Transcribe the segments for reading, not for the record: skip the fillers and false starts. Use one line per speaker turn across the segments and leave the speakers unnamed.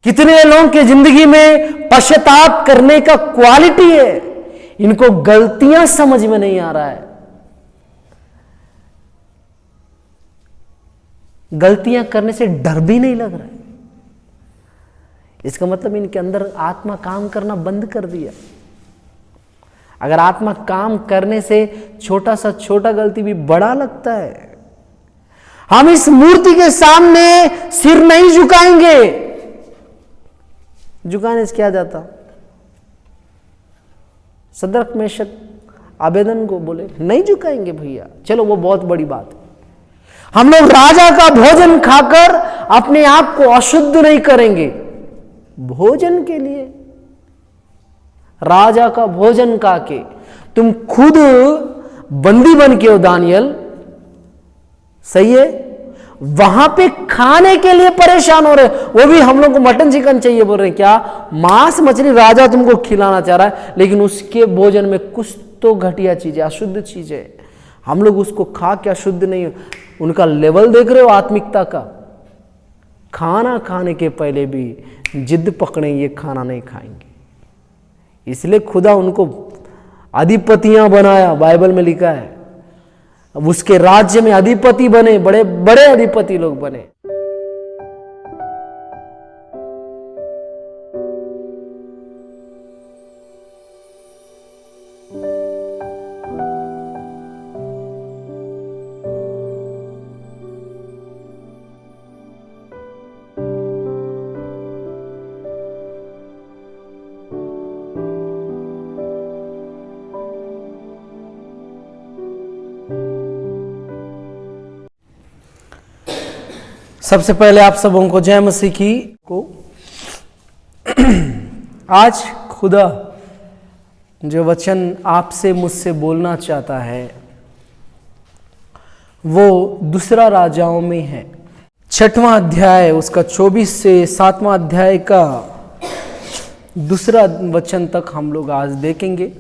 कितने लोगों की जिंदगी में पश्चाताप करने का क्वालिटी है, इनको गलतियां समझ में नहीं आ रहा है। गलतियां करने से डर भी नहीं लग रहा है। इसका मतलब इनके अंदर आत्मा काम करना बंद कर दिया। अगर आत्मा काम करने से छोटा सा छोटा गलती भी बड़ा लगता है। हम इस मूर्ति के सामने सिर नहीं झुकाएंगे। झुकाने से क्या जाता? सदरक मेशक आबेदन को बोले नहीं झुकाएंगे भैया, चलो वो बहुत बड़ी बात है। हम लोग राजा का भोजन खाकर अपने आप को अशुद्ध नहीं करेंगे। भोजन के लिए राजा का भोजन खाके तुम खुद बंदी बन के हो दानियल, सही है, वहां पे खाने के लिए परेशान हो रहे, वो भी हम लोग को मटन चिकन चाहिए बोल रहे हैं। क्या मांस मछली राजा तुमको खिलाना चाह रहा है, लेकिन उसके भोजन में कुछ तो घटिया चीज है, अशुद्ध चीज है। हम लोग उसको खा के अशुद्ध नहीं। उनका लेवल देख रहे हो आत्मिकता का। खाना खाने के पहले भी जिद पकड़े ये खाना नहीं खाएंगे, इसलिए खुदा उनको अधिपतियां बनाया। बाइबल में लिखा है अब उसके राज्य में अधिपति बने, बड़े बड़े अधिपति लोग बने। सबसे पहले आप सबों को जय मसीह की को। आज खुदा जो वचन आपसे मुझसे बोलना चाहता है वो दूसरा राजाओं में है, 6वां अध्याय उसका 24 से 7वां अध्याय का दूसरा वचन तक हम लोग आज देखेंगे।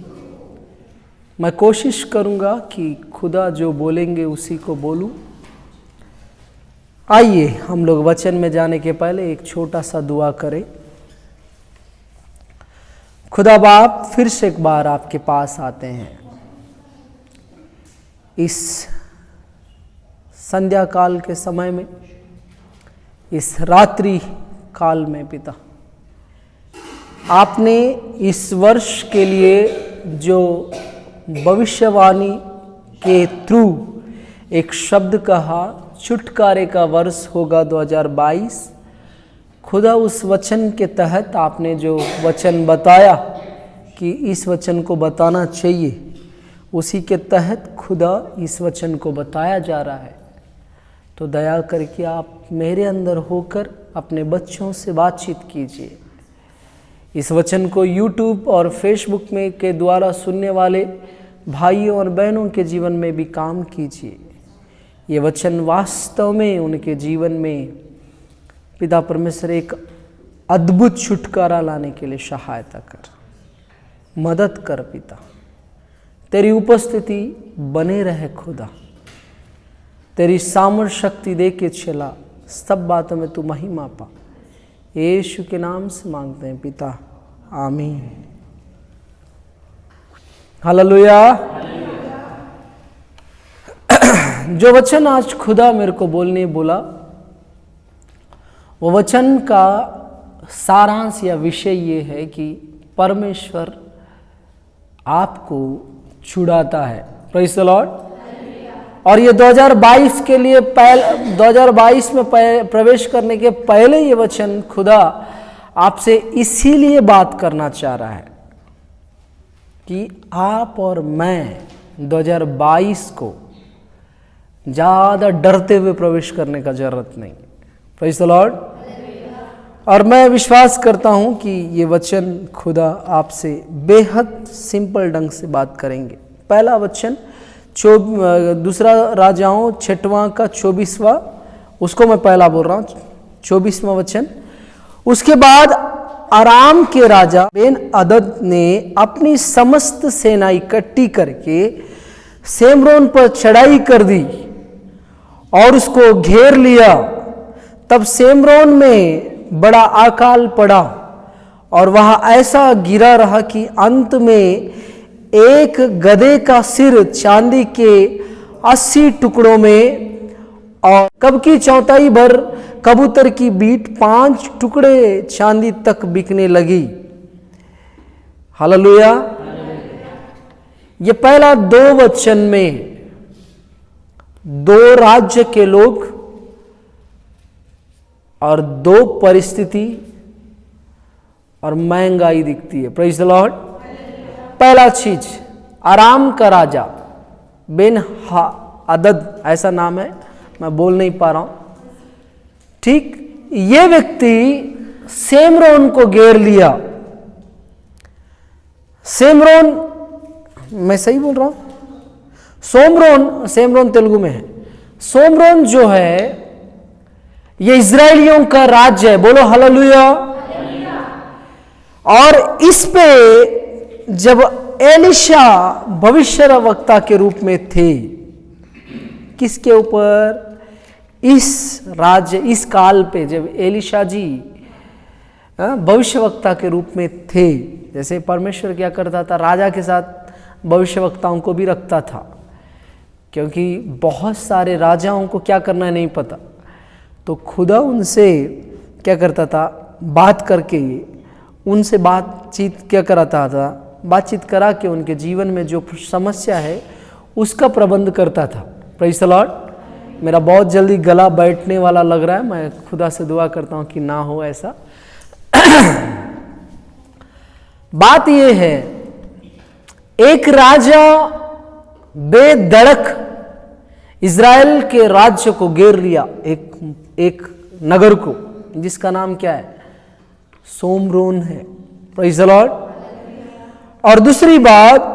मैं कोशिश करूंगा कि खुदा जो बोलेंगे उसी को बोलूं। आइए हम लोग वचन में जाने के पहले एक छोटा सा दुआ करें। खुदा बाप, फिर से एक बार आपके पास आते हैं इस संध्या काल के समय में, इस रात्रि काल में। पिता, आपने इस वर्ष के लिए जो भविष्यवाणी के थ्रू एक शब्द कहा, छुटकारे का वर्ष होगा 2022। खुदा उस वचन के तहत आपने जो वचन बताया कि इस वचन को बताना चाहिए, उसी के तहत खुदा इस वचन को बताया जा रहा है। तो दया करके आप मेरे अंदर होकर अपने बच्चों से बातचीत कीजिए। इस वचन को YouTube और Facebook में के द्वारा सुनने वाले भाइयों और बहनों के जीवन में भी काम कीजिए। ये वचन वास्तव में उनके जीवन में पिता परमेश्वर एक अद्भुत छुटकारा लाने के लिए सहायता कर, मदद कर। पिता, तेरी उपस्थिति बने रहे। खुदा, तेरी सामर्थ शक्ति दे के चला, सब बातों में तू महिमा पा। यीशु के नाम से मांगते हैं पिता, आमीन। हालेलुया। जो वचन आज खुदा मेरे को बोलने बोला, वो वचन का सारांश या विषय ये है कि परमेश्वर आपको छुड़ाता है। Praise the Lord. और ये 2022 के लिए 2022 में प्रवेश करने के पहले ये वचन खुदा आपसे इसीलिए बात करना चाह रहा है कि आप और मैं 2022 को ज़्यादा डरते हुए प्रवेश करने का जरूरत नहीं। Praise the Lord. और मैं विश्वास करता हूँ कि ये वचन खुदा आपसे बेहद सिंपल ढंग से बात करेंगे। पहला वचन दूसरा राजाओं 6वां का 24वां, उसको मैं पहला बोल रहा हूँ, 24वां वचन। उसके बाद अराम के राजा बेन अदद ने अपनी समस्त सेना इकट्ठी करके सेमरोन पर चढ़ाई कर दी और उसको घेर लिया। तब सेमरोन में बड़ा अकाल पड़ा और वह ऐसा गिरा रहा कि अंत में एक गधे का सिर चांदी के 80 टुकड़ों में और कब की चौथाई भर कबूतर की बीट 5 टुकड़े चांदी तक बिकने लगी। हालेलुया। ये पहला 2 वचन में 2 राज्य के लोग और 2 परिस्थिति और महंगाई दिखती है। Praise the Lord. पहला चीज, आराम का राजा बेन अदद ऐसा नाम है, मैं बोल नहीं पा रहा हूं। ठीक, ये व्यक्ति सेमरोन को घेर लिया। सेमरोन, मैं सही बोल रहा हूं? सेमरोन तेलुगु में है। सोमरोन जो है ये इजरायलियों का राज्य है। बोलो हालेलुया। और इस पे जब एलिशा भविष्यवक्ता के रूप में थे, किसके ऊपर? इस काल पे जब एलिशा जी भविष्यवक्ता के रूप में थे, जैसे परमेश्वर क्या करता था, राजा के साथ भविष्यवक्ताओं को भी रखता था, क्योंकि बहुत सारे राजाओं को क्या करना नहीं पता, तो खुदा उनसे क्या करता था, बात करके उनसे बातचीत क्या कराता था, बातचीत करा के उनके जीवन में जो समस्या है उसका प्रबंध करता था। Praise the Lord. मेरा बहुत जल्दी गला बैठने वाला लग रहा है, मैं खुदा से दुआ करता हूं कि ना हो ऐसा। बात यह है, एक राजा बेधड़क इज़राइल के राज्य को घेर लिया, एक नगर को, जिसका नाम क्या है? सोमरोन है। Praise the Lord. और दूसरी बात,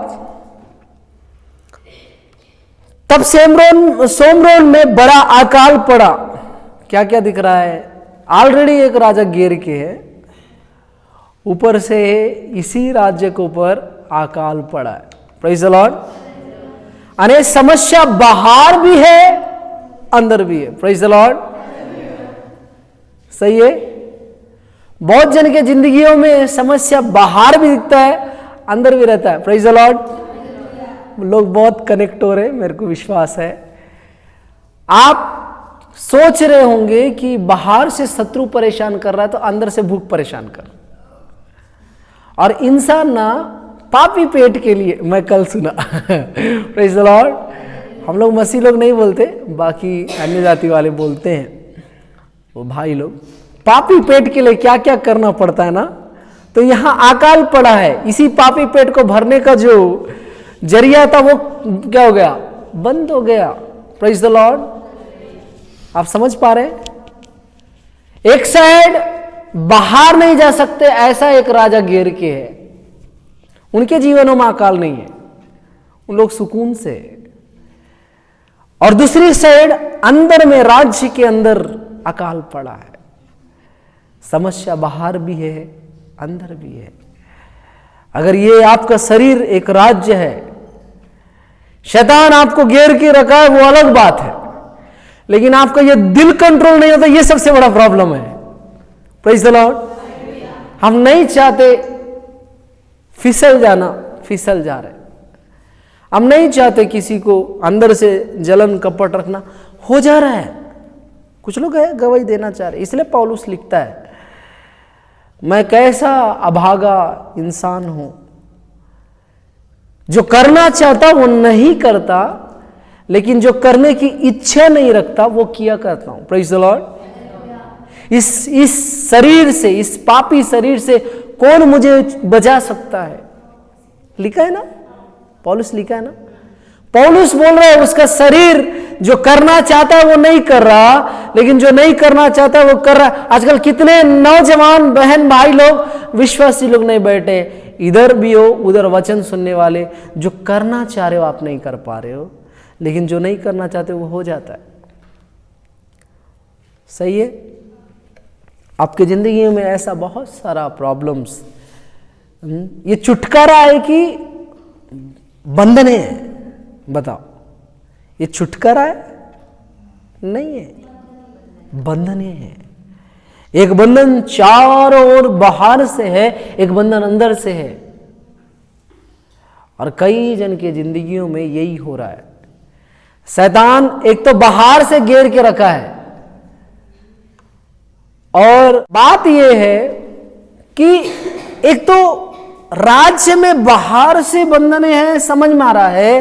तब सोमरोन में बड़ा अकाल पड़ा। क्या क्या दिख रहा है? ऑलरेडी एक राजा घेर के है, ऊपर से इसी राज्य के ऊपर अकाल पड़ा है। Praise the Lord. अने समस्या बाहर भी है अंदर भी है। Praise the Lord. सही है। बहुत जन के जिंदगियों में समस्या बाहर भी दिखता है, अंदर भी रहता है। Praise the Lord. लोग बहुत कनेक्ट हो रहे हैं, मेरे को विश्वास है। आप सोच रहे होंगे कि बाहर से शत्रु परेशान कर रहा है तो अंदर से भूख परेशान कर, और इंसान ना पापी पेट के लिए, मैं कल सुना प्रेज़ द लॉर्ड। हम लोग मसीह लोग नहीं बोलते, बाकी अन्य जाति वाले बोलते हैं, वो भाई लोग, पापी पेट के लिए क्या क्या करना पड़ता है ना। तो यहां अकाल पड़ा है, इसी पापी पेट को भरने का जो जरिया था वो क्या हो गया? बंद हो गया। Praise the Lord. आप समझ पा रहे? एक साइड बाहर नहीं जा सकते ऐसा एक राजा घेर के है, उनके जीवनों में अकाल नहीं है, उन लोग सुकून से। और दूसरी साइड अंदर में, राज्य के अंदर अकाल पड़ा है। समस्या बाहर भी है अंदर भी है। अगर ये आपका शरीर एक राज्य है, शैतान आपको घेर के रखा है, वो अलग बात है, लेकिन आपका ये दिल कंट्रोल नहीं होता, ये सबसे बड़ा प्रॉब्लम है। Praise the Lord. हम नहीं चाहते फिसल जाना, फिसल जा रहे। हम नहीं चाहते किसी को अंदर से जलन कपट रखना, हो जा रहा है। कुछ लोग है गवाही देना चाह रहे, इसलिए पौलुस लिखता है, मैं कैसा अभागा इंसान हूं, जो करना चाहता वो नहीं करता, लेकिन जो करने की इच्छा नहीं रखता वो किया करता हूं। Praise the Lord. इस शरीर से, इस पापी शरीर से कौन मुझे बचा सकता है? लिखा है ना, पौलुस लिखा है ना। पौलुस बोल रहा है उसका शरीर जो करना चाहता है वो नहीं कर रहा, लेकिन जो नहीं करना चाहता है वो कर रहा है। आजकल कितने नौजवान बहन भाई लोग, विश्वासी लोग नहीं बैठे, इधर भी हो उधर वचन सुनने वाले, जो करना चाह रहे हो आप नहीं कर पा रहे हो, लेकिन जो नहीं करना चाहते वो हो जाता है। सही है। आपकी जिंदगी में ऐसा बहुत सारा प्रॉब्लम्स, ये छुटकारा है कि बंधन है? बताओ, ये छुटकारा है? नहीं है, बंधन है। एक बंधन चारों ओर बाहर से है, एक बंधन अंदर से है। और कई जन के जिंदगियों में यही हो रहा है। शैतान एक तो बाहर से घेर के रखा है, और बात यह है कि एक तो राज्य में बाहर से बंधने हैं, समझ में आ रहा है,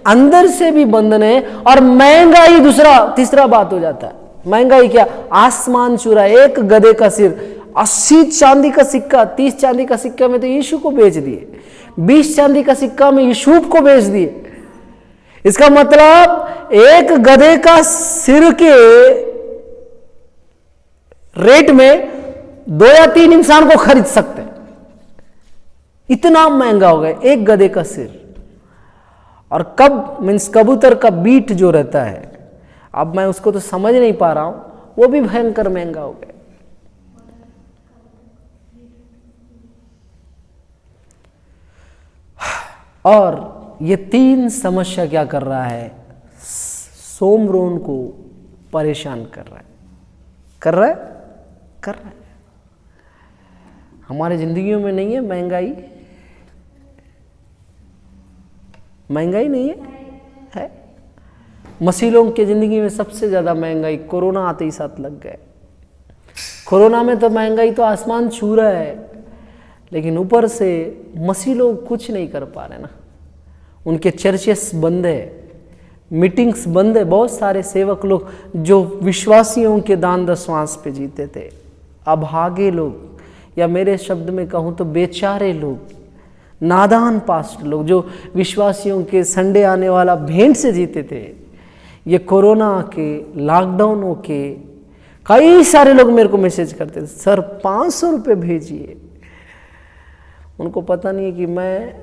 अंदर से भी बंधन है, और महंगाई तीसरा बात हो जाता है। महंगाई क्या? आसमान चूरा। एक गधे का सिर, 80 चांदी का सिक्का, 30 चांदी का सिक्का में तो यीशु को बेच दिए, 20 चांदी का सिक्का में यूसुफ को बेच दिए। इसका मतलब एक गधे का सिर के रेट में 2 या 3 इंसान को खरीद सकते हैं। इतना महंगा हो गया एक गधे का सिर। और कबूतर का बीट जो रहता है, अब मैं उसको तो समझ नहीं पा रहा हूं, वो भी भयंकर महंगा हो गया। और ये 3 समस्या क्या कर रहा है? सोमरोन को परेशान कर रहा है। हमारे जिंदगियों में नहीं है महंगाई नहीं है। मसीह लोगों की जिंदगी में सबसे ज्यादा महंगाई कोरोना आते ही साथ लग गए। कोरोना में तो महंगाई तो आसमान छू रहा है, लेकिन ऊपर से मसीह लोग कुछ नहीं कर पा रहे ना। उनके चर्चेस बंद है, मीटिंग्स बंद है। बहुत सारे सेवक लोग जो विश्वासियों के दान दशवांश पे जीते थे, अभागे लोग, या मेरे शब्द में कहूँ तो बेचारे लोग, नादान पास्ट लोग जो विश्वासियों के संडे आने वाला भेंट से जीते थे, ये कोरोना के लॉकडाउनों के कई सारे लोग मेरे को मैसेज करते थे, सर 500 रुपये भेजिए। उनको पता नहीं है कि मैं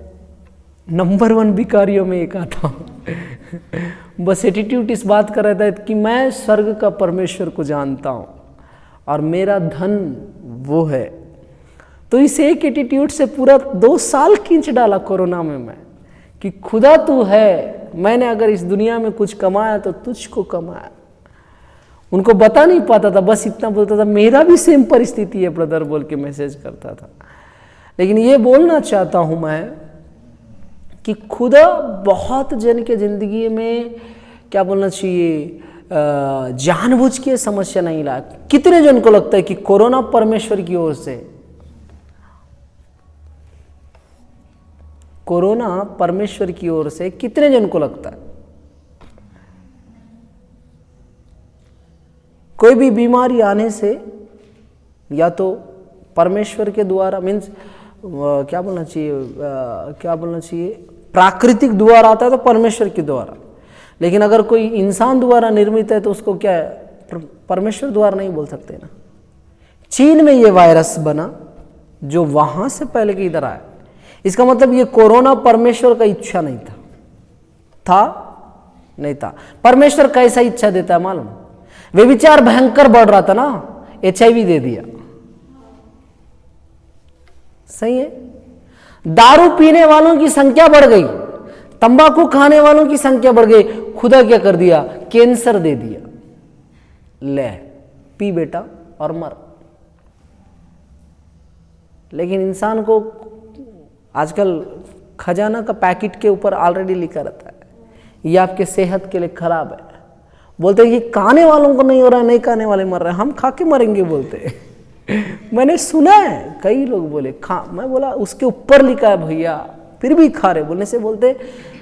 नंबर 1 भिखारियों में एक आता हूँ। बस एटीट्यूड इस बात का रहता है कि मैं स्वर्ग का परमेश्वर को जानता हूँ और मेरा धन वो है। तो इस एक एटीट्यूड से पूरा 2 साल खींच डाला कोरोना में मैं, कि खुदा तू है, मैंने अगर इस दुनिया में कुछ कमाया तो तुझको कमाया। उनको बता नहीं पाता था, बस इतना बोलता था मेरा भी सेम परिस्थिति है ब्रदर बोल के मैसेज करता था। लेकिन ये बोलना चाहता हूं मैं कि खुदा बहुत जन के जिंदगी में क्या बोलना चाहिए, जानबूझ के समस्या नहीं लाया। कितने जन को लगता है कि कोरोना परमेश्वर की ओर से, कोरोना परमेश्वर की ओर से कितने जन को लगता है? कोई भी बीमारी आने से या तो परमेश्वर के द्वारा, मीन्स क्या बोलना चाहिए, प्राकृतिक द्वारा आता है तो परमेश्वर के द्वारा। लेकिन अगर कोई इंसान द्वारा निर्मित है तो उसको क्या है, परमेश्वर द्वारा नहीं बोल सकते ना। चीन में ये वायरस बना जो वहां से पहले के इधर आया, इसका मतलब ये कोरोना परमेश्वर का इच्छा नहीं था नहीं था। परमेश्वर कैसा इच्छा देता है मालूम? व्यभिचार भयंकर बढ़ रहा था ना, HIV दे दिया। सही है। दारू पीने वालों की संख्या बढ़ गई, तंबाकू खाने वालों की संख्या बढ़ गई, खुदा क्या कर दिया? कैंसर दे दिया, ले पी बेटा और मर। लेकिन इंसान को आजकल खजाना का पैकेट के ऊपर ऑलरेडी लिखा रहता है ये आपके सेहत के लिए खराब है। बोलते हैं कि खाने वालों को नहीं हो रहा है, नहीं खाने वाले मर रहे हैं, हम खा के मरेंगे बोलते हैं। मैंने सुना है कई लोग बोले मैं बोला उसके ऊपर लिखा है भैया, फिर भी खा रहे। बोलने से बोलते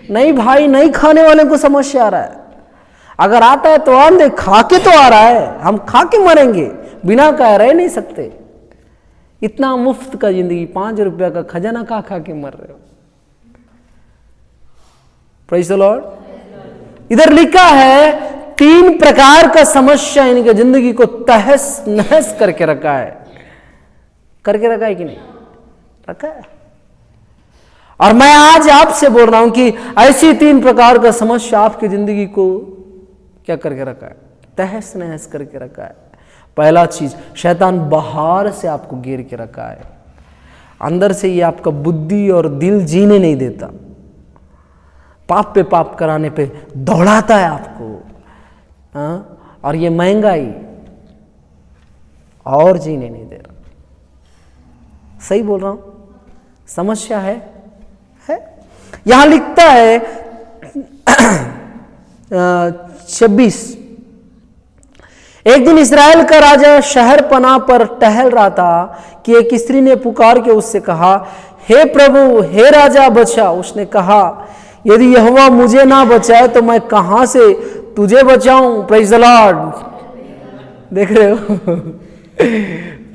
नहीं भाई, नहीं खाने वाले को समस्या आ रहा है, अगर आता है तो आन दे, खा के तो आ रहा है, हम खा के मरेंगे, बिना खाए रह नहीं सकते। इतना मुफ्त का जिंदगी, 5 रुपया का खजाना खा के मर रहे हो। Praise the Lord. इधर लिखा है 3 प्रकार का समस्या इनके जिंदगी को तहस नहस करके रखा है। कि नहीं रखा है? और मैं आज आपसे बोल रहा हूं कि ऐसी 3 प्रकार का समस्या आपकी जिंदगी को क्या करके रखा है? तहस नहस करके रखा है। पहला चीज, शैतान बाहर से आपको घेर के रखा है, अंदर से ये आपका बुद्धि और दिल जीने नहीं देता, पाप पे पाप कराने पे दौड़ाता है आपको। और ये महंगाई, और जीने नहीं दे रहा। सही बोल रहा हूं? समस्या है। यहां लिखता है 26, एक दिन इस्राएल का राजा शहर पनाह पर टहल रहा था कि एक स्त्री ने पुकार के उससे कहा, हे प्रभु, हे राजा, बचा। उसने कहा, यदि यहोवा मुझे ना बचाए तो मैं कहां से तुझे बचाऊं। Praise the Lord. देख रहे हो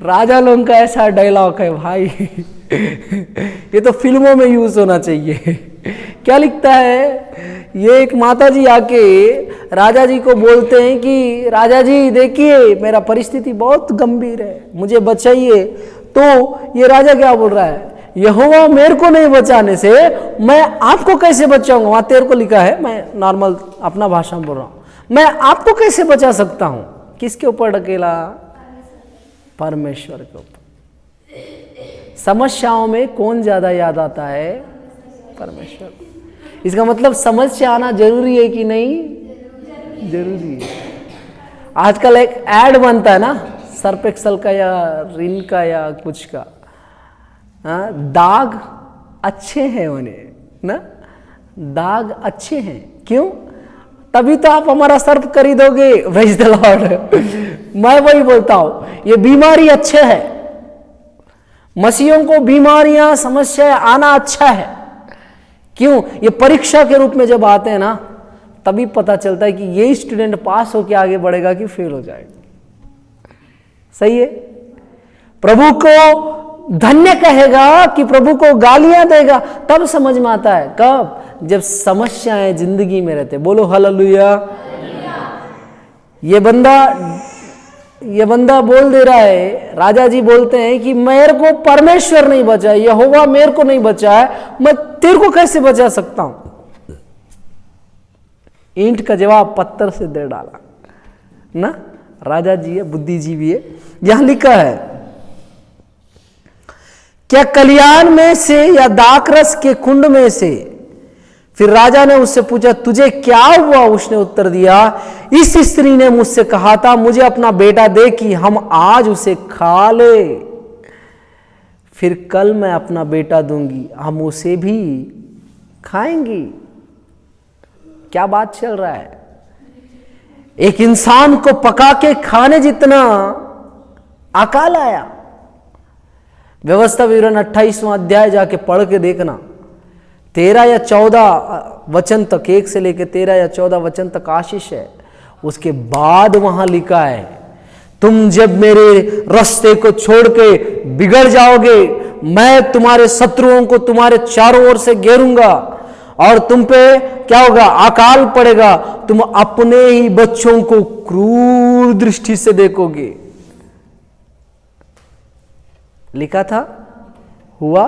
राजा लोगों का ऐसा डायलॉग है भाई ये तो फिल्मों में यूज होना चाहिए। क्या लिखता है, ये एक माता जी आके राजा जी को बोलते हैं कि राजा जी देखिए मेरा परिस्थिति बहुत गंभीर है, मुझे बचाइए। तो ये राजा क्या बोल रहा है, यहोवा मेरे को नहीं बचाने से मैं आपको कैसे बचाऊंगा। वहां तेरे को लिखा है, मैं नॉर्मल अपना भाषा में बोल रहा हूं, मैं आपको कैसे बचा सकता हूं। किसके ऊपर ढकेला? परमेश्वर के ऊपर। समस्याओं में कौन ज्यादा याद आता है? परमेश्वर। इसका मतलब समस्या आना जरूरी है कि नहीं? जरूरी है। आजकल एक ऐड बनता है ना, सर्फ एक्सल का या रिन का या कुछ का, दाग अच्छे हैं उन्हें ना, दाग अच्छे हैं। क्यों? तभी तो आप हमारा सर्फ खरीदोगे। Praise the Lord. मैं वही बोलता हूं, ये बीमारी अच्छे है, मसीहों को बीमारियां समस्या आना अच्छा है। क्यों? ये परीक्षा के रूप में जब आते हैं ना, तभी पता चलता है कि ये स्टूडेंट पास होकर आगे बढ़ेगा कि फेल हो जाएगा। सही है? प्रभु को धन्य कहेगा कि प्रभु को गालियां देगा, तब समझ में आता है। कब? जब समस्याएं जिंदगी में रहते। बोलो हालेलुया। ये बंदा बोल दे रहा है, राजा जी बोलते हैं कि मेरे को परमेश्वर नहीं बचा, यहोवा मेरे को नहीं बचा है, मैं तेरे को कैसे बचा सकता हूं। ईंट का जवाब पत्थर से दे डाला ना। राजा जी है, बुद्धिजीवी है। यहां लिखा है, क्या कल्याण में से या दाखरस के कुंड में से? फिर राजा ने उससे पूछा, तुझे क्या हुआ? उसने उत्तर दिया, इस स्त्री ने मुझसे कहा था मुझे अपना बेटा दे कि हम आज उसे खा ले, फिर कल मैं अपना बेटा दूंगी, हम उसे भी खाएंगी। क्या बात चल रहा है? एक इंसान को पका के खाने जितना अकाल आया। व्यवस्था विवरण 28वां अध्याय जाके पढ़ के देखना, 13 या 14 वचन तक, 1 से लेकर 13 या 14 वचन तक आशीष है। उसके बाद वहां लिखा है, तुम जब मेरे रास्ते को छोड़ के बिगड़ जाओगे, मैं तुम्हारे शत्रुओं को तुम्हारे चारों ओर से घेरूंगा और तुम पे क्या होगा? अकाल पड़ेगा, तुम अपने ही बच्चों को क्रूर दृष्टि से देखोगे। लिखा था, हुआ।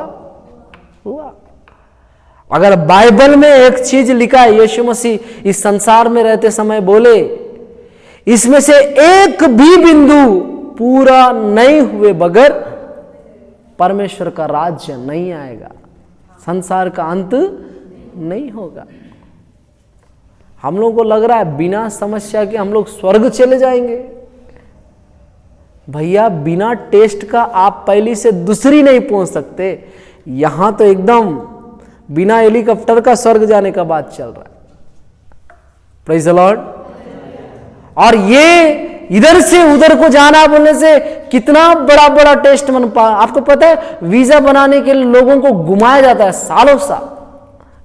अगर बाइबल में एक चीज लिखा है, यीशु मसीह इस संसार में रहते समय बोले, इसमें से एक भी बिंदु पूरा नहीं हुए बगैर परमेश्वर का राज्य नहीं आएगा, संसार का अंत नहीं होगा। हम लोगों को लग रहा है बिना समस्या के हम लोग स्वर्ग चले जाएंगे। भैया, बिना टेस्ट का आप पहली से दूसरी नहीं पहुंच सकते। यहां तो एकदम बिना हेलीकॉप्टर का स्वर्ग जाने का बात चल रहा है। Praise the Lord. और ये इधर से उधर को जाना बोलने से कितना बड़ा बड़ा टेस्ट बन पा। आपको पता है वीजा बनाने के लिए लोगों को घुमाया जाता है सालों साल।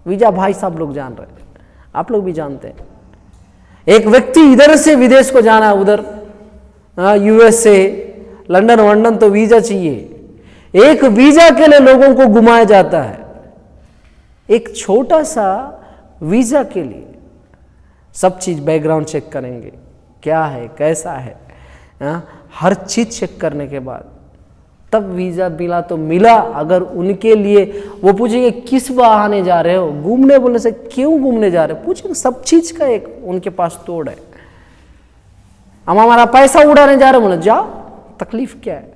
वीजा भाई साहब लोग जान रहे हैं, आप लोग भी जानते हैं। एक व्यक्ति इधर से विदेश को जाना है, उधर यूएसए, लंदन वंडन, तो वीजा चाहिए। एक वीजा के लिए लोगों को घुमाया जाता है। एक छोटा सा वीजा के लिए सब चीज बैकग्राउंड चेक करेंगे, क्या है कैसा है, हर चीज चेक करने के बाद तब वीजा मिला तो मिला। अगर उनके लिए वो पूछेंगे किस बहाने जा रहे हो, घूमने, बोलने से क्यों घूमने जा रहे हो, पूछेंगे। सब चीज का एक उनके पास तोड़ है। हम हमारा पैसा उड़ाने जा रहे हैं, बोले जाओ, तकलीफ क्या है।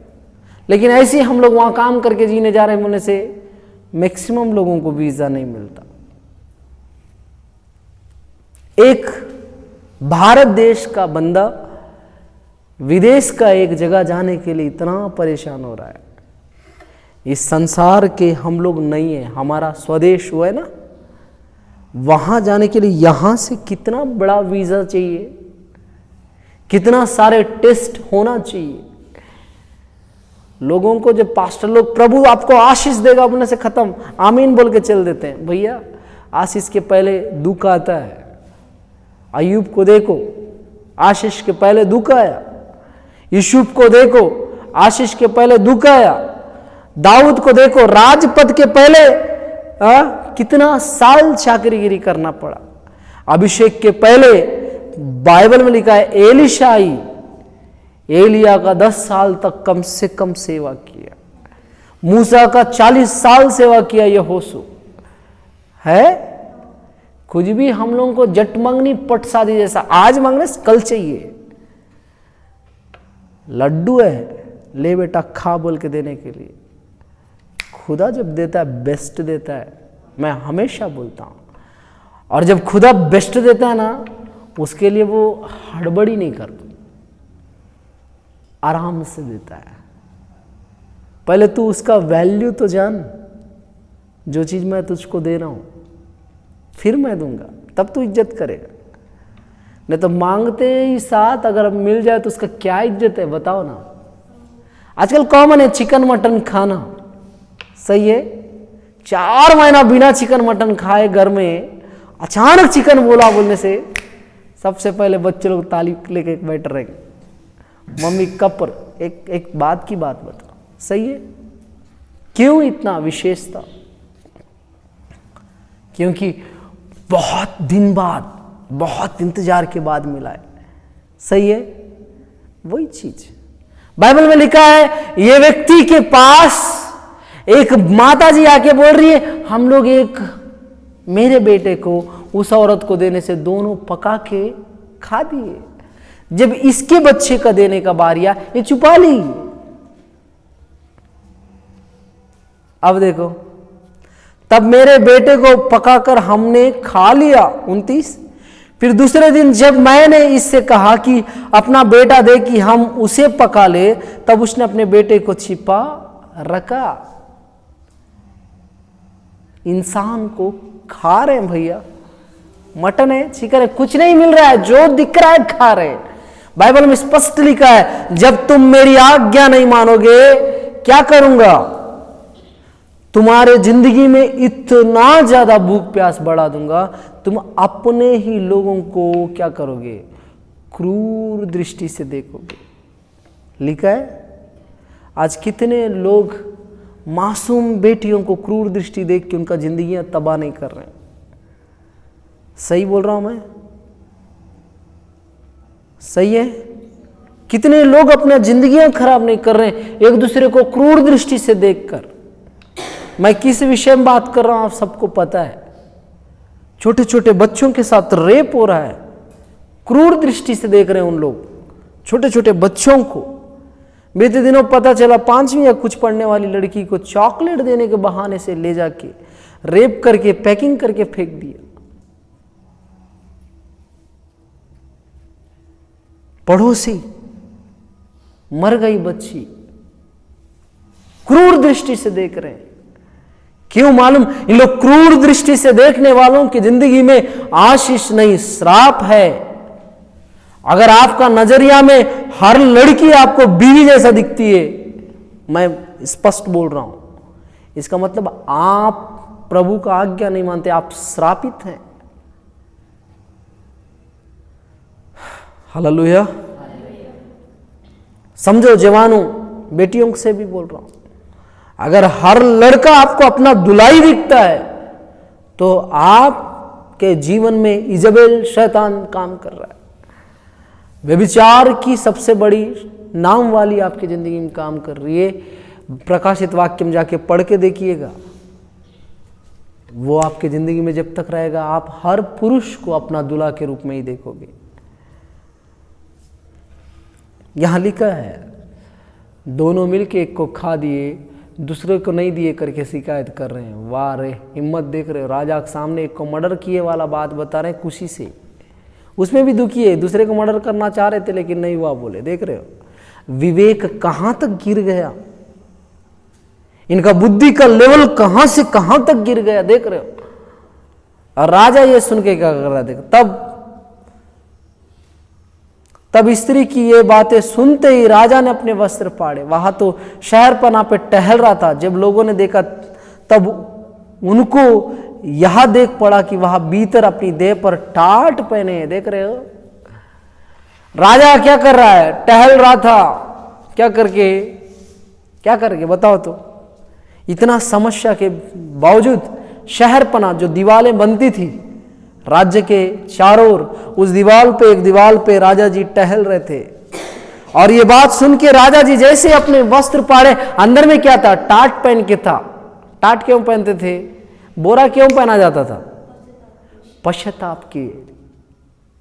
लेकिन ऐसे ही हम लोग वहां काम करके जीने जा रहे हैं बोलने से मैक्सिमम लोगों को वीजा नहीं मिलता। एक भारत देश का बंदा विदेश का एक जगह जाने के लिए इतना परेशान हो रहा है। इस संसार के हम लोग नहीं है, हमारा स्वदेश वो है ना, वहां जाने के लिए यहां से कितना बड़ा वीजा चाहिए, कितना सारे टेस्ट होना चाहिए। लोगों को जब पास्टर लोग प्रभु आपको आशीष देगा अपने से खत्म आमीन बोल के चल देते हैं। भैया आशीष के पहले दुख आता है। अय्यूब को देखो, आशीष के पहले दुख आया। यूसुफ को देखो, आशीष के पहले दुख आया। दाऊद को देखो, राजपद के पहले कितना साल चाकरीगिरी करना पड़ा। अभिषेक के पहले बाइबल में लिखा है एलिशाई, एलिया का 10 साल तक कम से कम सेवा किया। मूसा का 40 साल सेवा किया। यहोशू है कुछ भी हम लोगों को जट मंगनी पट शादी जैसा, आज मांगने कल चाहिए। लड्डू है, ले बेटा खा बोल के देने के लिए। खुदा जब देता है बेस्ट देता है, मैं हमेशा बोलता हूं। और जब खुदा बेस्ट देता है ना, उसके लिए वो हड़बड़ी नहीं करता, आराम से देता है। पहले तू उसका वैल्यू तो जान, जो चीज मैं तुझको दे रहा हूं फिर मैं दूंगा, तब तू इज्जत करेगा। नहीं तो मांगते ही साथ अगर मिल जाए तो उसका क्या इज्जत है बताओ ना। आजकल कॉमन है चिकन मटन खाना, सही है। 4 महीना बिना चिकन मटन खाए घर में अचानक चिकन बोला बोलने से सबसे पहले बच्चे लोग ताली लेके बैठ रहेंगे। मम्मी कब पर एक बात की बात बता, सही है। क्यों इतना विशेषता? क्योंकि बहुत दिन बाद, बहुत इंतजार के बाद मिला है, सही है। वही चीज बाइबल में लिखा है। ये व्यक्ति के पास एक माता जी आके बोल रही है, हम लोग एक मेरे बेटे को उस औरत को देने से दोनों पका के खा दिए। जब इसके बच्चे का देने का बारी आया, ये छुपा ली। अब देखो, तब मेरे बेटे को पकाकर हमने खा लिया। 29। फिर दूसरे दिन जब मैंने इससे कहा कि अपना बेटा दे कि हम उसे पका ले, तब उसने अपने बेटे को छिपा रखा। इंसान को खा रहे हैं भैया, मटन है, चिकन है, कुछ नहीं मिल रहा है, जो दिख रहा है खा रहे हैं। बाइबल में स्पष्ट लिखा है, जब तुम मेरी आज्ञा नहीं मानोगे क्या करूंगा? तुम्हारे जिंदगी में इतना ज्यादा भूख प्यास बढ़ा दूंगा, तुम अपने ही लोगों को क्या करोगे? क्रूर दृष्टि से देखोगे। लिखा है, आज कितने लोग मासूम बेटियों को क्रूर दृष्टि देख के उनका जिंदगियां तबाह नहीं कर रहे हैं। सही बोल रहा हूं मैं? सही है। कितने लोग अपना जिंदगियां खराब नहीं कर रहे हैं एक दूसरे को क्रूर दृष्टि से देखकर। मैं किस विषय में बात कर रहा हूं आप सबको पता है। छोटे छोटे बच्चों के साथ रेप हो रहा है, क्रूर दृष्टि से देख रहे हैं उन लोग, छोटे छोटे बच्चों को। बीते दिनों पता चला 5वीं या कुछ पढ़ने वाली लड़की को चॉकलेट देने के बहाने से ले जाके रेप करके पैकिंग करके फेंक दिया। पड़ोसी, मर गई बच्ची, क्रूर दृष्टि से देख रहे हैं। क्यों मालूम? इन लोग क्रूर दृष्टि से देखने वालों की जिंदगी में आशीष नहीं श्राप है। अगर आपका नजरिया में हर लड़की आपको बीवी जैसा दिखती है, मैं स्पष्ट बोल रहा हूं, इसका मतलब आप प्रभु का आज्ञा नहीं मानते, आप श्रापित हैं। हालेलुया। समझो जवानों, बेटियों से भी बोल रहा हूं, अगर हर लड़का आपको अपना दुलाई दिखता है तो आपके जीवन में इजबेल शैतान काम कर रहा है। व्यभिचार की सबसे बड़ी नाम वाली आपकी जिंदगी में काम कर रही है। प्रकाशित वाक्य में जाके पढ़ के देखिएगा, वो आपकी जिंदगी में जब तक रहेगा आप हर पुरुष को अपना दूल्हा के रूप में ही देखोगे। यहां लिखा है, दोनों मिलके एक को खा दिए, दूसरे को नहीं दिए करके शिकायत कर रहे हैं। वाह रे, हिम्मत देख रहे हो। राजा के सामने एक को मर्डर किए वाला बात बता रहे हैं खुशी से। उसमें भी दुखी है, दूसरे को मर्डर करना चाह रहे थे लेकिन नहीं हुआ बोले। देख रहे हो विवेक कहां तक गिर गया, इनका बुद्धि का लेवल कहां से कहां तक गिर गया, देख रहे हो। और राजा ये सुन के क्या कर रहा है, देखो तब स्त्री की ये बातें सुनते ही राजा ने अपने वस्त्र फाड़े। वहां तो शहरपना पे टहल रहा था, जब लोगों ने देखा तब उनको यह देख पड़ा कि वह भीतर अपनी देह पर टाट पहने हैं। देख रहे हो राजा क्या कर रहा है, टहल रहा था, क्या करके बताओ तो। इतना समस्या के बावजूद शहरपना जो दीवारें बनती थी राज्य के चारों ओर, उस एक दीवार पे राजा जी टहल रहे थे। और ये बात सुन के राजा जी जैसे अपने वस्त्र पाड़े, अंदर में क्या था, टाट पहन के था। टाट क्यों पहनते थे, बोरा क्यों पहना जाता था, पश्चाताप के,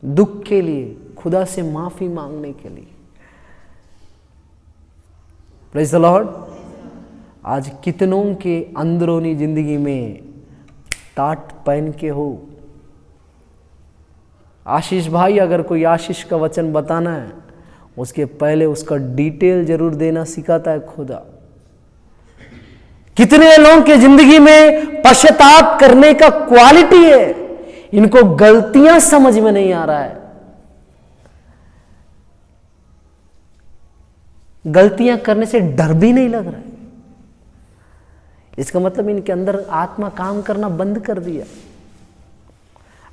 दुख के लिए, खुदा से माफी मांगने के लिए। Praise the Lord. आज कितनों के अंदरूनी जिंदगी में टाट पहन के हो। आशीष भाई, अगर कोई आशीष का वचन बताना है उसके पहले उसका डिटेल जरूर देना सिखाता है खुदा। कितने लोगों के जिंदगी में पश्चाताप करने का क्वालिटी है, इनको गलतियां समझ में नहीं आ रहा है। गलतियां करने से डर भी नहीं लग रहा है। इसका मतलब इनके अंदर आत्मा काम करना बंद कर दिया।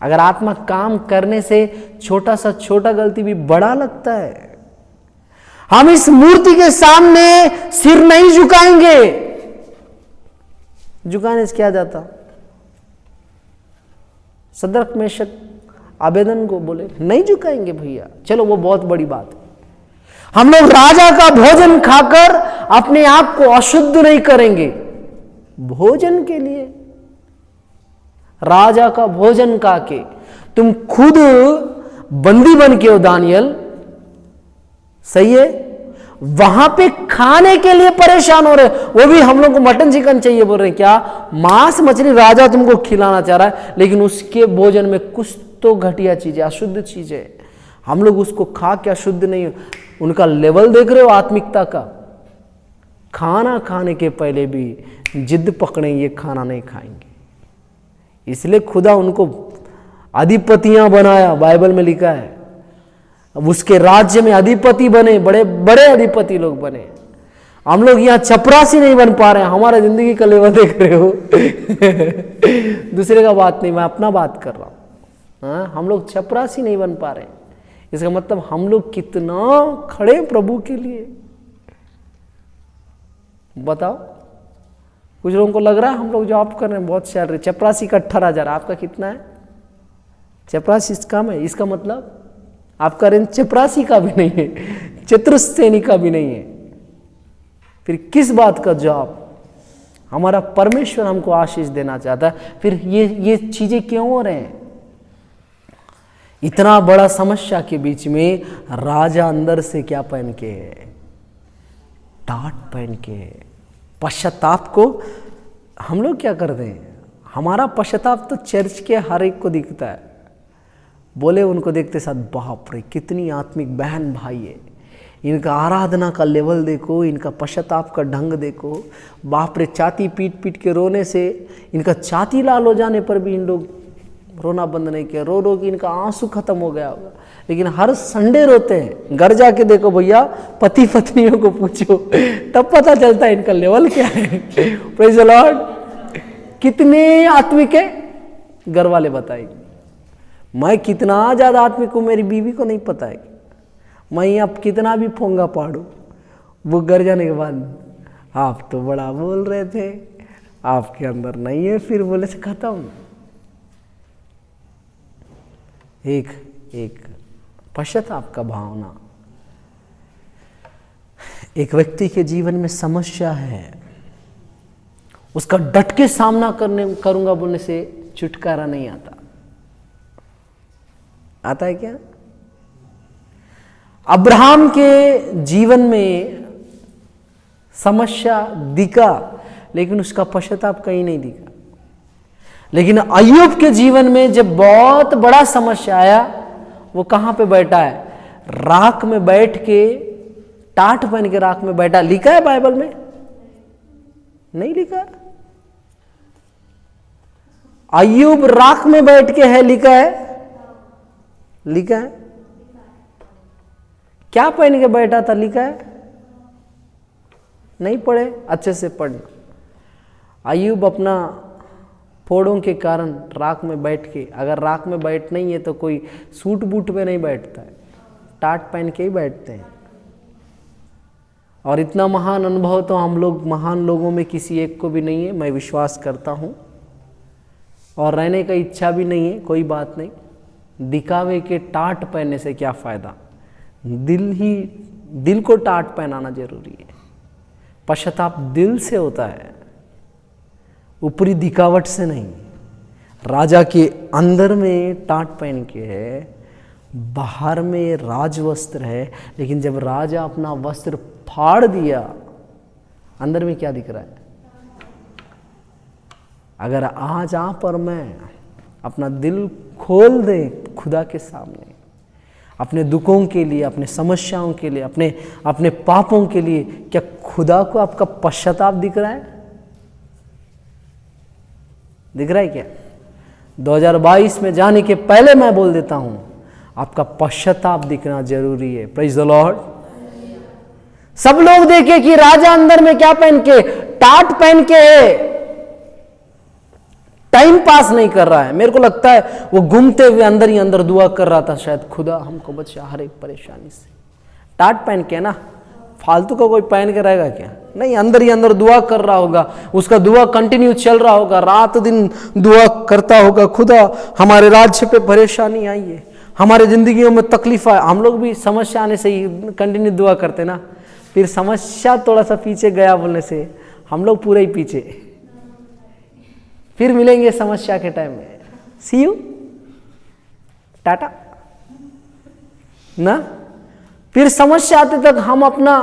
अगर आत्मा काम करने से छोटा सा छोटा गलती भी बड़ा लगता है। हम इस मूर्ति के सामने सिर नहीं झुकाएंगे। झुकाने से क्या जाता, सदरक मेशक आबेदन को बोले नहीं झुकाएंगे भैया, चलो वो बहुत बड़ी बात है। हम लोग राजा का भोजन खाकर अपने आप को अशुद्ध नहीं करेंगे। भोजन के लिए, राजा का भोजन खा के तुम खुद बंदी बन के हो दानियल, सही है, वहां पे खाने के लिए परेशान हो रहे, वो भी हम लोग को मटन चिकन चाहिए बोल रहे हैं। क्या मांस मछली राजा तुमको खिलाना चाह रहा है, लेकिन उसके भोजन में कुछ तो घटिया चीजें, अशुद्ध चीजें, हम लोग उसको खा के अशुद्ध नहीं। उनका लेवल देख रहे हो आत्मिकता का। खाना खाने के पहले भी जिद पकड़े, ये खाना नहीं खाएंगे। इसलिए खुदा उनको अधिपतियां बनाया, बाइबल में लिखा है। अब उसके राज्य में अधिपति बने, बड़े बड़े अधिपति लोग बने। हम लोग यहाँ चपरासी नहीं बन पा रहे हैं। हमारा जिंदगी का लेवल देख रहे हो दूसरे का बात नहीं, मैं अपना बात कर रहा हूँ। हम लोग चपरासी नहीं बन पा रहे हैं। इसका मतलब हम लोग कितना खड़े प्रभु के लिए, बताओ। कुछ लोगों को लग रहा है हम लोग जॉब कर रहे हैं, बहुत सैलरी, चपरासी का 18,000, आपका कितना है? चपरासी कम है। इसका मतलब आपका रेंज चपरासी का भी नहीं है, चतुर्सेनी का भी नहीं है। फिर किस बात का जॉब? हमारा परमेश्वर हमको आशीष देना चाहता है। फिर ये चीजें क्यों हो रहे हैं? इतना बड़ा समस्या के बीच में राजा अंदर से क्या पहन के है? टाट पहन के। पश्चाताप को हम लोग क्या करते हैं? हमारा पश्चाताप तो चर्च के हर एक को दिखता है। बोले उनको देखते साथ, बाप रे कितनी आत्मिक बहन भाई है, इनका आराधना का लेवल देखो, इनका पश्चाताप का ढंग देखो। बाप रे, छाती पीट पीट के रोने से, इनका छाती लाल हो जाने पर भी इन लोग रोना बंद नहीं किया। रो रो के इनका आंसू खत्म हो गया होगा, लेकिन हर संडे रोते हैं। घर जाके देखो भैया, पति पत्नियों को पूछो, तब पता चलता है इनका लेवल क्या है। Praise the Lord. कितने आत्मिक है घर वाले बताएंगे। मैं कितना ज्यादा आत्मिक हूं मेरी बीवी को नहीं पता है। मैं अब कितना भी फोंगा पाड़ू, वो घर जाने के बाद आप तो बड़ा बोल रहे थे, आपके अंदर नहीं है, फिर बोले से खत्म। एक पश्चाताप का भावना एक व्यक्ति के जीवन में समस्या है, उसका डट के सामना करूंगा बोलने से छुटकारा नहीं आता। आता है क्या? अब्राहम के जीवन में समस्या दिखा, लेकिन उसका पश्चाताप कहीं नहीं दिखा। लेकिन अय्यूब के जीवन में जब बहुत बड़ा समस्या आया, वो कहाँ पे बैठा है? राख में बैठ के, टाट पहन के राख में बैठा। लिखा है बाइबल में? नहीं लिखा। अय्यूब राख में बैठ के है, लिखा है? लिखा है। क्या पहन के बैठा था, लिखा है? नहीं पढ़े? अच्छे से पढ़ना। अय्यूब अपना फोड़ों के कारण राख में बैठ के, अगर राख में बैठ नहीं है तो कोई सूट बूट पे नहीं बैठता है, टाट पहन के ही बैठते हैं। और इतना महान अनुभव तो हम लोग महान लोगों में किसी एक को भी नहीं है, मैं विश्वास करता हूँ। और रहने का इच्छा भी नहीं है, कोई बात नहीं। दिखावे के टाट पहनने से क्या फ़ायदा? दिल को टाट पहनाना जरूरी है। पश्चाताप दिल से होता है, ऊपरी दिखावट से नहीं। राजा के अंदर में टाट पहन के है, बाहर में राजवस्त्र है, लेकिन जब राजा अपना वस्त्र फाड़ दिया, अंदर में क्या दिख रहा है? अगर आज आप और मैं अपना दिल खोल दें खुदा के सामने, अपने दुखों के लिए, अपने समस्याओं के लिए, अपने पापों के लिए, क्या खुदा को आपका पश्चाताप दिख रहा है? दिख रहा है क्या? 2022 में जाने के पहले मैं बोल देता हूं, आपका पश्चाताप दिखना जरूरी है। Praise the Lord. सब लोग देखे कि राजा अंदर में क्या पहन के, टाट पहन के है, टाइम पास नहीं कर रहा है। मेरे को लगता है वो घूमते हुए अंदर ही अंदर दुआ कर रहा था, शायद खुदा हमको बचा हर एक परेशानी से। टाट पहन के ना, फालतू का कोई पहन के रहेगा क्या? नहीं, अंदर ही अंदर दुआ कर रहा होगा, उसका दुआ कंटिन्यू चल रहा होगा, रात दिन दुआ करता होगा, खुदा हमारे राज्य पे परेशानी आई है, हमारे जिंदगियों में तकलीफ आए। हम लोग भी समस्या आने से ही कंटिन्यू दुआ करते ना, फिर समस्या थोड़ा सा पीछे गया बोलने से हम लोग पूरे ही पीछे। फिर मिलेंगे समस्या के टाइम में, सी यू, टाटा ना। फिर समस्या आते तक हम अपना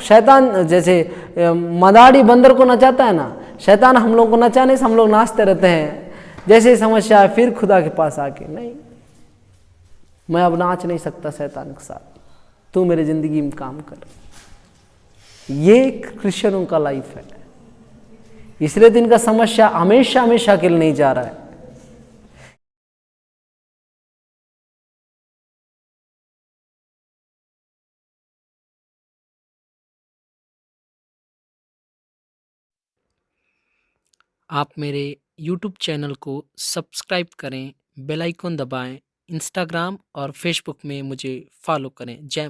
शैतान, जैसे मदारी बंदर को नचाता है ना, शैतान हम लोग को नचाने से हम लोग नाचते रहते हैं। जैसे समस्या है फिर खुदा के पास आके, नहीं मैं अब नाच नहीं सकता शैतान के साथ, तू मेरे जिंदगी में काम कर। ये क्रिश्चियनों का लाइफ है। इसलिए दिन का समस्या हमेशा हमेशा के लिए नहीं जा रहा है। आप मेरे YouTube चैनल को सब्सक्राइब करें, बेल आइकन दबाएं, इंस्टाग्राम और फेसबुक में मुझे फॉलो करें। जय